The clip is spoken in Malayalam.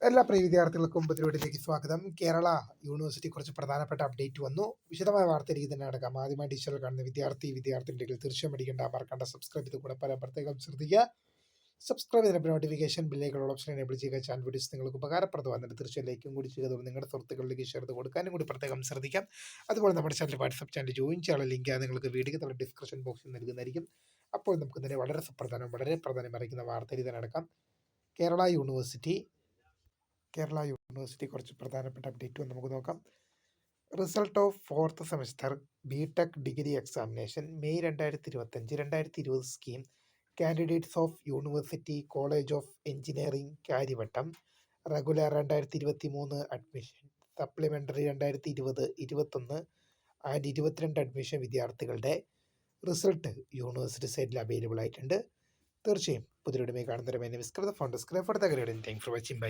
എല്ലാ പ്രിയ വിദ്യാർത്ഥികൾക്കും പുതിയവിടിലേക്ക് സ്വാഗതം. കേരള യൂണിവേഴ്സിറ്റി കുറച്ച് പ്രധാനപ്പെട്ട അപ്ഡേറ്റ് വന്നു. വിശദമായ വാർത്തയിലേക്ക് തന്നെ നടക്കാം. ആദ്യമായി ടീച്ചറിൽ കാണുന്ന വിദ്യാർത്ഥികളുണ്ടെങ്കിൽ തീർച്ചയായും അടിക്കേണ്ട മറക്കണ്ട സബ്സ്ക്രൈബ് ചെയ്ത് കൂടെ പ്രത്യേകം ശ്രദ്ധിക്കുക. സബ്സ്ക്രൈബ് ചെയ്തപ്പോൾ നോട്ടിഫിക്കേഷൻ ബില്ലേക്കുള്ള ഓപ്ഷൻ എനേബിൾ ചെയ്യുക. ചാനൽ വീഡിയോസ് നിങ്ങൾക്ക് ഉപകാരപ്രദമാകുന്നുണ്ട് തീർച്ചയായും ലൈക്കും കൂടി ചെയ്ത് നിങ്ങളുടെ സുഹൃത്തുക്കളിലേക്ക് ഷെയർ ചെയ്ത് കൊടുക്കാനും കൂടി പ്രത്യേകം ശ്രദ്ധിക്കാം. അതുപോലെ നമ്മുടെ ചാനൽ വാട്സ്ആപ്പ് ചാനൽ ജോയിൻ ചെയ്യാനുള്ള ലിങ്ക് നിങ്ങൾക്ക് വീഡിയോ നമ്മുടെ ഡിസ്ക്രിപ്ഷൻ ബോക്സിൽ നൽകുന്നതായിരിക്കും. അപ്പോൾ നമുക്ക് തന്നെ വളരെ പ്രാധാന്യം അറിയിക്കുന്ന വാർത്തയിലേക്ക് തന്നെ നടക്കാം. കേരള യൂണിവേഴ്സിറ്റി കുറച്ച് പ്രധാനപ്പെട്ട അപ്ഡേറ്റ് നമുക്ക് നോക്കാം. Result of 4th semester BTech degree examination May 2025-2020 scheme candidates of university college of engineering Kariavattom regular 2023 admission supplementary 2020-21 and 22 admission വിദ്യാർത്ഥികളുടെ റിസൾട്ട് യൂണിവേഴ്സിറ്റി സൈറ്റിൽ അവൈലബിൾ ആയിട്ടുണ്ട്. തീർച്ചയായും പുതിയൊരുമേ കാണുന്നവരെ phone describe for the grade. Thank for watching. By.